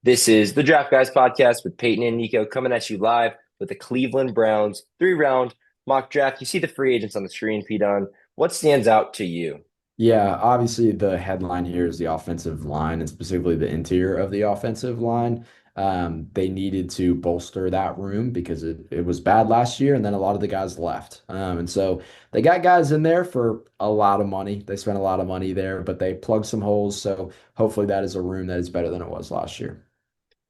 This is the Draft Guys podcast with Peyton and Niko coming at you live with the Cleveland Browns three-round mock draft. You see the free agents on the screen, Pete. On what stands out to you? Yeah, obviously the headline here is the offensive line and specifically the interior of the offensive line. They needed to bolster that room because it was bad last year and then a lot of the guys left. And so they got guys in there for a lot of money. They spent a lot of money there, but they plugged some holes. So hopefully that is a room that is better than it was last year.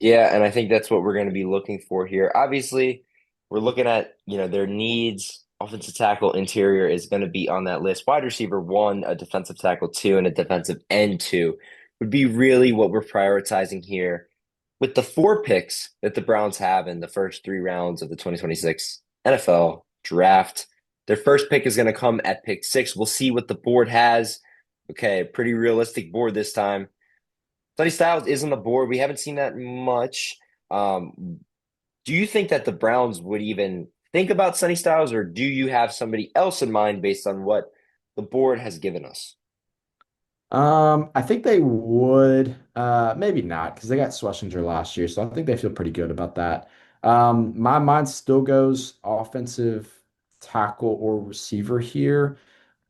Yeah, and I think that's what we're going to be looking for here. Obviously, we're looking at, their needs. Offensive tackle interior is going to be on that list. Wide receiver one, a defensive tackle two, and a defensive end two would be really what we're prioritizing here. With the four picks that the Browns have in the first three rounds of the 2026 NFL draft, their first pick is going to come at pick six. We'll see what the board has. Okay, pretty realistic board this time. Sonny Styles is on the board. We haven't seen that much. Do you think that the Browns would even think about Sonny Styles, or do you have somebody else in mind based on what the board has given us? I think they would, maybe not, because they got Schlesinger last year, so I think they feel pretty good about that. My mind still goes offensive tackle or receiver here.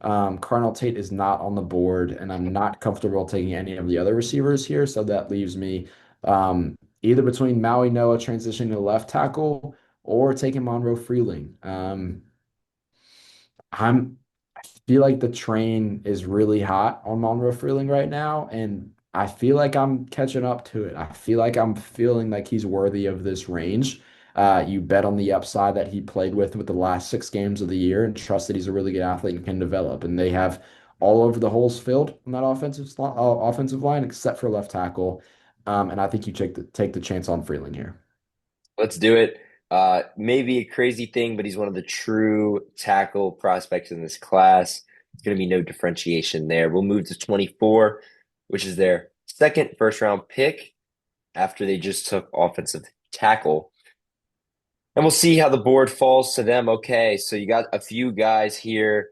Carnell Tate is not on the board, and I'm not comfortable taking any of the other receivers here, so that leaves me either between Maui Noah transitioning to left tackle or taking Monroe Freeling. I'm I feel like the train is really hot on Monroe Freeling right now, and I feel like I'm catching up to it. I feel like I'm feeling like he's worthy of this range. You bet on the upside that he played with the last 6 games of the year and trust that he's a really good athlete and can develop. And they have all over the holes filled on that offensive line except for left tackle. And I think you take the chance on Freeling here. Let's do it. Maybe a crazy thing, but he's one of the true tackle prospects in this class. It's going to be no differentiation there. We'll move to 24, which is their second first round pick after they just took offensive tackle. And we'll see how the board falls to them. Okay, so you got a few guys here.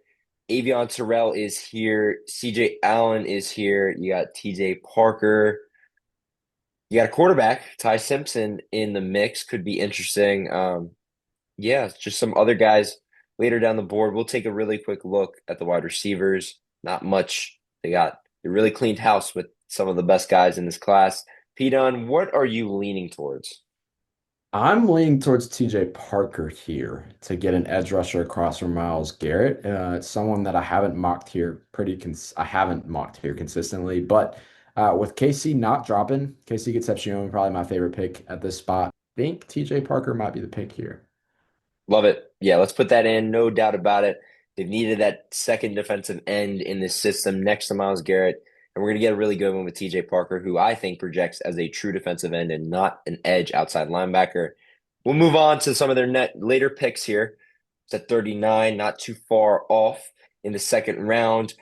Avion Terrell is here. CJ Allen is here. You got TJ Parker. You got a quarterback, Ty Simpson, in the mix. Could be interesting. Yeah, just some other guys later down the board. We'll take a really quick look at the wide receivers. Not much. They really cleaned house with some of the best guys in this class. Pete, what are you leaning towards? I'm leaning towards TJ Parker here to get an edge rusher across from Miles Garrett. It's someone that I haven't mocked here consistently, but with KC not dropping, KC Concepcion probably my favorite pick at this spot. I think TJ Parker might be the pick here. Love it. Yeah, let's put that in. No doubt about it. They've needed that second defensive end in this system next to Miles Garrett. And we're going to get a really good one with TJ Parker, who I think projects as a true defensive end and not an edge outside linebacker. We'll move on to some of their later picks here. It's at 39, not too far off in the second round.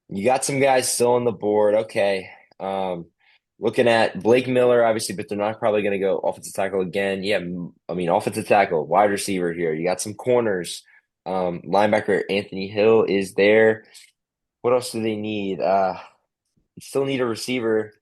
You got some guys still on the board. Okay. Looking at Blake Miller, obviously, but they're not probably going to go offensive tackle again. Yeah, I mean, offensive tackle, wide receiver here. You got some corners. Linebacker Anthony Hill is there. What else do they need? Still need a receiver.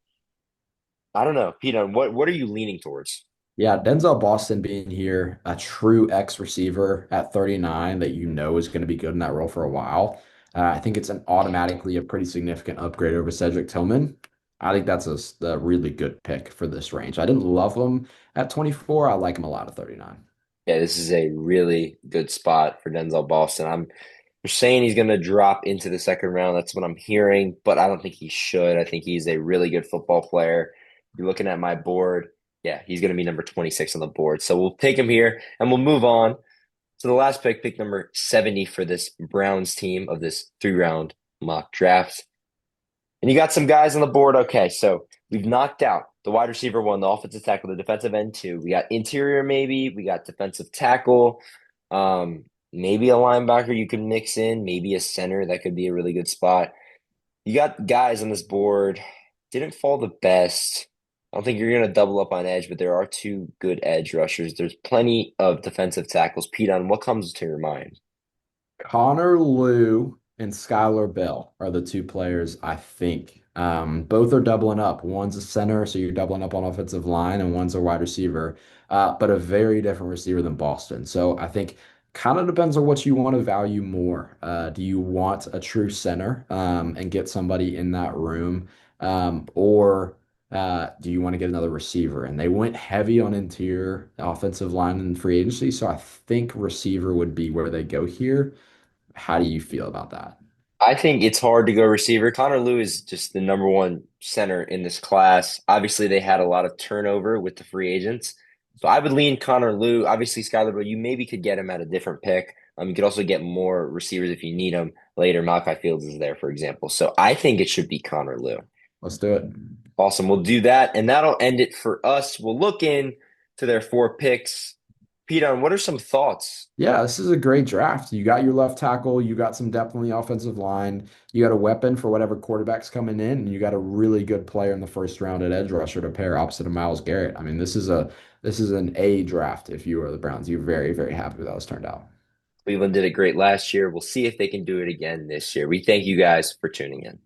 I don't know. Pete, what are you leaning towards? Yeah, Denzel Boston being here, a true X receiver at 39 that you know is going to be good in that role for a while. I think it's an automatically a pretty significant upgrade over Cedric Tillman. I think that's a really good pick for this range. I didn't love him at 24. I like him a lot at 39. Yeah, this is a really good spot for Denzel Boston. They're saying he's going to drop into the second round. That's what I'm hearing, but I don't think he should. I think he's a really good football player. You're looking at my board. Yeah, he's going to be number 26 on the board. So we'll take him here and we'll move on to the last pick, pick number 70 for this Browns team of this three-round mock draft. And you got some guys on the board. Okay, so we've knocked out the wide receiver one, the offensive tackle, the defensive end two. We got interior maybe. We got defensive tackle. Maybe a linebacker you could mix in. Maybe a center. That could be a really good spot. You got guys on this board. Didn't fall the best. I don't think you're going to double up on edge, but there are two good edge rushers. There's plenty of defensive tackles. Pete, on what comes to your mind? Connor Liu and Skylar Bell are the two players I think Both are doubling up. One's a center, so you're doubling up on offensive line, and one's a wide receiver, but a very different receiver than Boston. So I think kind of depends on what you want to value more. Do you want a true center and get somebody in that room, or do you want to get another receiver? And they went heavy on interior offensive line in free agency, so I think receiver would be where they go here. How do you feel about that? I think it's hard to go receiver. Connor Lew is just the number one center in this class. Obviously, they had a lot of turnover with the free agents. So I would lean Connor Lew. Obviously, Skylar, but you maybe could get him at a different pick. You could also get more receivers if you need them later. Malachi Fields is there, for example. So I think it should be Connor Lew. Let's do it. Awesome. We'll do that. And that'll end it for us. We'll look in to their four picks. Peter, what are some thoughts? Yeah, this is a great draft. You got your left tackle, you got some depth on the offensive line, you got a weapon for whatever quarterback's coming in, and you got a really good player in the first round at edge rusher to pair opposite of Myles Garrett. I mean, this is an A draft if you are the Browns. You're very, very happy with how it's turned out. Cleveland did it great last year. We'll see if they can do it again this year. We thank you guys for tuning in.